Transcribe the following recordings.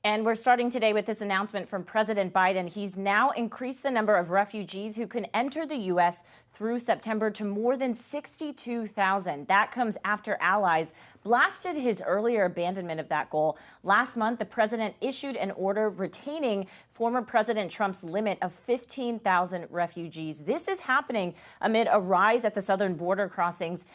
And we're starting today with this announcement from President Biden. He's now increased the number of refugees who can enter the U.S. through September to more than 62,000. That comes after allies blasted his earlier abandonment of that goal. Last month, the president issued an order retaining former President Trump's limit of 15,000 refugees. This is happening amid a rise at the southern border crossings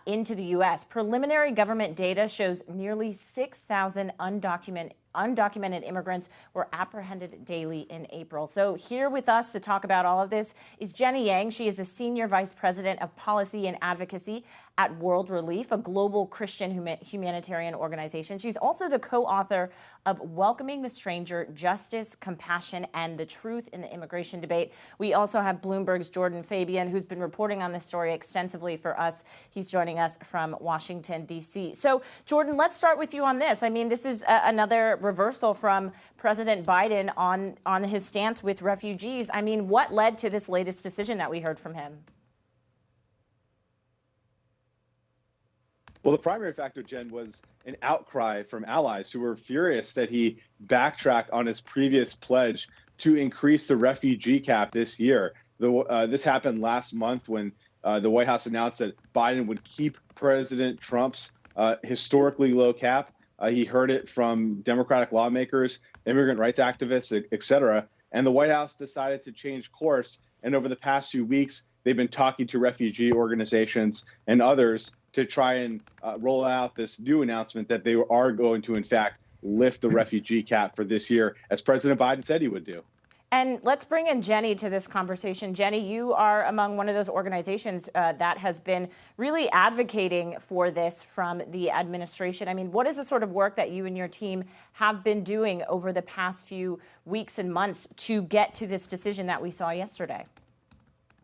into the U.S. Preliminary government data shows nearly 6,000 undocumented immigrants were apprehended daily in April. So here with us to talk about all of this is Jenny Yang. She is a senior vice president of policy and advocacy at World Relief, a global Christian humanitarian organization. She's also the co-author of Welcoming the Stranger, Justice, Compassion, and the Truth in the Immigration Debate. We also have Bloomberg's Jordan Fabian, who's been reporting on this story extensively for us. He's joining us from Washington, D.C. So, Jordan, let's start with you on this. I mean, this is another reversal from President Biden on his stance with refugees. I mean, what led to this latest decision that we heard from him? Well, the primary factor, Jen, was an outcry from allies who were furious that he backtracked on his previous pledge to increase the refugee cap this year. This happened last month when the White House announced that Biden would keep President Trump's historically low cap. He heard it from Democratic lawmakers, immigrant rights activists, et cetera. And the White House decided to change course. And over the past few weeks, they've been talking to refugee organizations and others to try and roll out this new announcement that they are going to, in fact, lift the refugee cap for this year, as President Biden said he would do. And let's bring in Jenny to this conversation. Jenny, you are among one of those organizations that has been really advocating for this from the administration. I mean, what is the sort of work that you and your team have been doing over the past few weeks and months to get to this decision that we saw yesterday?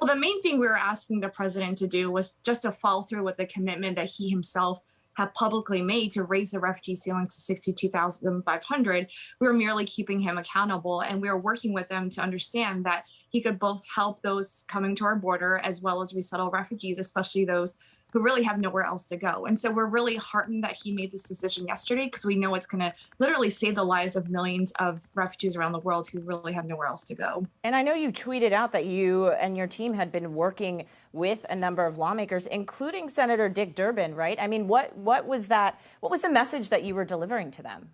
Well, the main thing we were asking the president to do was just to follow through with the commitment that he himself had publicly made to raise the refugee ceiling to 62,500. We were merely keeping him accountable, and we were working with them to understand that he could both help those coming to our border as well as resettle refugees, especially those who really have nowhere else to go. And so we're really heartened that he made this decision yesterday, because we know it's going to literally save the lives of millions of refugees around the world who really have nowhere else to go. And I know you tweeted out that you and your team had been working with a number of lawmakers, including Senator Dick Durbin, right? I mean, what was that? What was the message that you were delivering to them?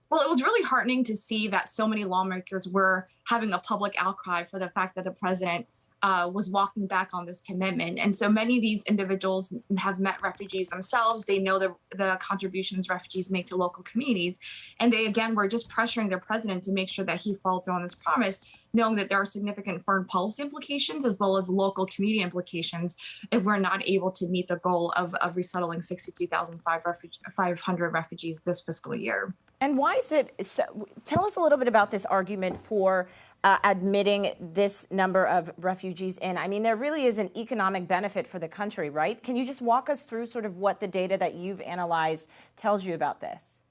Well, it was really heartening to see that so many lawmakers were having a public outcry for the fact that the president was walking back on this commitment. And so many of these individuals have met refugees themselves. They know the contributions refugees make to local communities. And they, again, were just pressuring their president to make sure that he followed through on this promise, knowing that there are significant foreign policy implications as well as local community implications if we're not able to meet the goal of resettling 62,500 refugees this fiscal year. And why is it so? Tell us a little bit about this argument for admitting this number of refugees in. I mean, there really is an economic benefit for the country, right? Can you just walk us through sort of what the data that you've analyzed tells you about this?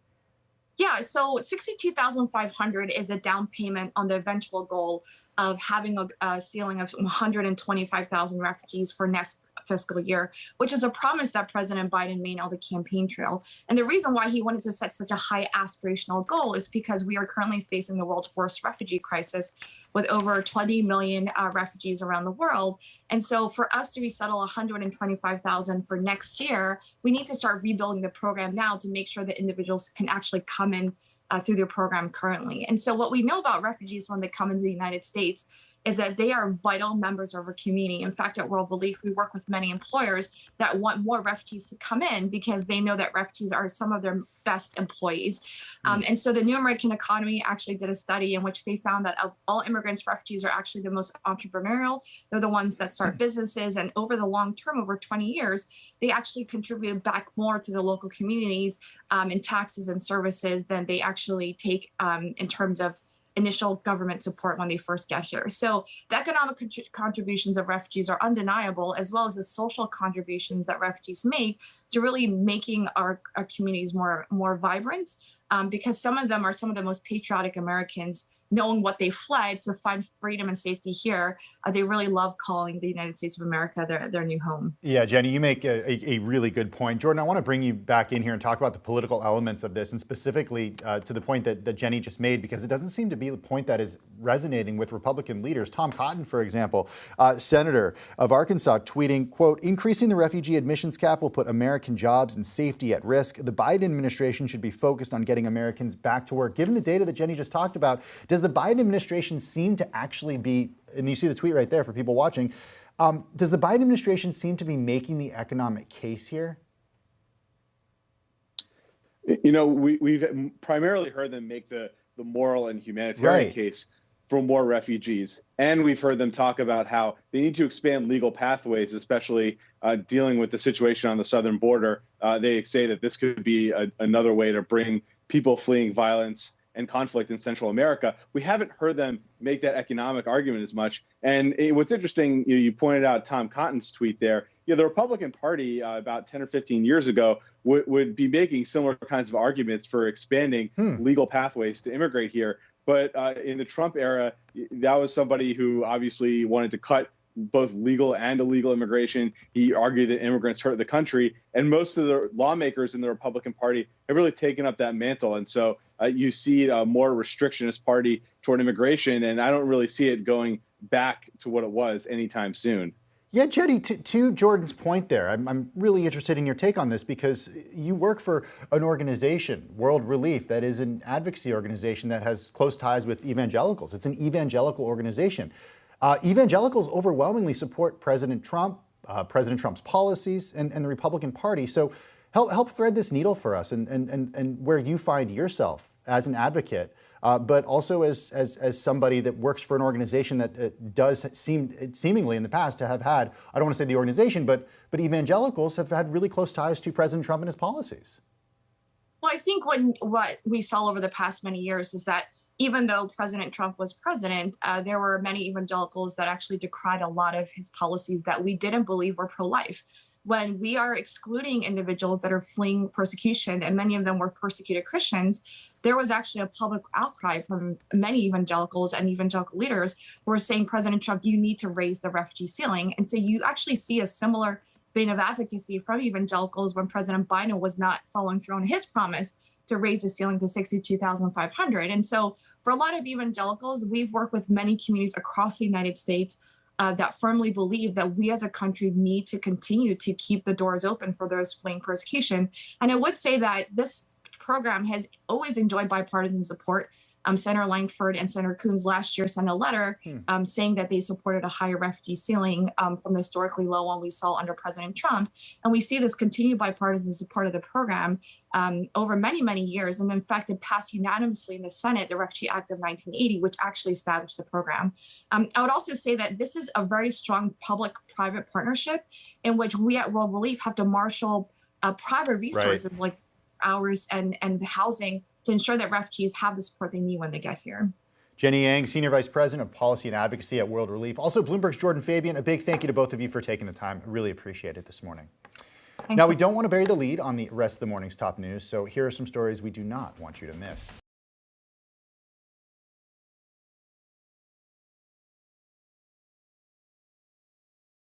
Yeah, so 62,500 is a down payment on the eventual goal of having a ceiling of 125,000 refugees for next fiscal year, which is a promise that President Biden made on the campaign trail. And the reason why he wanted to set such a high aspirational goal is because we are currently facing the world's worst refugee crisis with over 20 million refugees around the world. And so for us to resettle 125,000 for next year, we need to start rebuilding the program now to make sure that individuals can actually come in through their program currently. And so what we know about refugees when they come into the United States is that they are vital members of our community. In fact, at World Relief, we work with many employers that want more refugees to come in because they know that refugees are some of their best employees. And so the New American Economy actually did a study in which they found that of all immigrants, refugees are actually the most entrepreneurial. They're the ones that start businesses. And over the long term, over 20 years, they actually contribute back more to the local communities in taxes and services than they actually take in terms of initial government support when they first get here. So the economic contributions of refugees are undeniable, as well as the social contributions that refugees make to really making our communities more vibrant, because some of them are some of the most patriotic Americans knowing what they fled to find freedom and safety here, they really love calling the United States of America their new home. Yeah, Jenny, you make a really good point. Jordan, I want to bring you back in here and talk about the political elements of this, and specifically to the point that Jenny just made, because it doesn't seem to be the point that is resonating with Republican leaders. Tom Cotton, for example, Senator of Arkansas, tweeting, quote, "Increasing the refugee admissions cap will put American jobs and safety at risk. The Biden administration should be focused on getting Americans back to work." Given the data that Jenny just talked about, does the Biden administration seem to actually be, and you see the tweet right there for people watching, does the Biden administration seem to be making the economic case here? You know, we've primarily heard them make the moral and humanitarian case for more refugees. And we've heard them talk about how they need to expand legal pathways, especially dealing with the situation on the southern border. They say that this could be another way to bring people fleeing violence and conflict in Central America. We haven't heard them make that economic argument as much. And what's interesting, you pointed out Tom Cotton's tweet there. The Republican Party about 10 or 15 years ago would be making similar kinds of arguments for expanding legal pathways to immigrate here. But in the Trump era, that was somebody who obviously wanted to cut both legal and illegal immigration. He argued that immigrants hurt the country. And most of the lawmakers in the Republican Party have really taken up that mantle. And so you see a more restrictionist party toward immigration. And I don't really see it going back to what it was anytime soon. Yeah, Jenny, to Jordan's point there, I'm really interested in your take on this, because you work for an organization, World Relief, that is an advocacy organization that has close ties with evangelicals. It's an evangelical organization. Evangelicals overwhelmingly support President Trump, President Trump's policies, and the Republican Party. So help thread this needle for us, and where you find yourself as an advocate, but also as somebody that works for an organization that does seemingly in the past to have had, I don't want to say the organization, but evangelicals have had really close ties to President Trump and his policies. Well, I think what we saw over the past many years is that even though President Trump was president, there were many evangelicals that actually decried a lot of his policies that we didn't believe were pro-life. When we are excluding individuals that are fleeing persecution, and many of them were persecuted Christians, there was actually a public outcry from many evangelicals and evangelical leaders who were saying, President Trump, you need to raise the refugee ceiling. And so you actually see a similar vein of advocacy from evangelicals when President Biden was not following through on his promise to raise the ceiling to 62,500. And so for a lot of evangelicals, we've worked with many communities across the United States that firmly believe that we as a country need to continue to keep the doors open for those fleeing persecution. And I would say that this program has always enjoyed bipartisan support. Senator Langford and Senator Coons last year sent a letter saying that they supported a higher refugee ceiling from the historically low one we saw under President Trump. And we see this continued bipartisan support of the program over many, many years. And in fact, it passed unanimously in the Senate, the Refugee Act of 1980, which actually established the program. I would also say that this is a very strong public-private partnership in which we at World Relief have to marshal private resources like ours and housing to ensure that refugees have the support they need when they get here. Jenny Yang, Senior Vice President of Policy and Advocacy at World Relief. Also, Bloomberg's Jordan Fabian, a big thank you to both of you for taking the time. I really appreciate it this morning. Now, we don't want to bury the lead on the rest of the morning's top news, so here are some stories we do not want you to miss.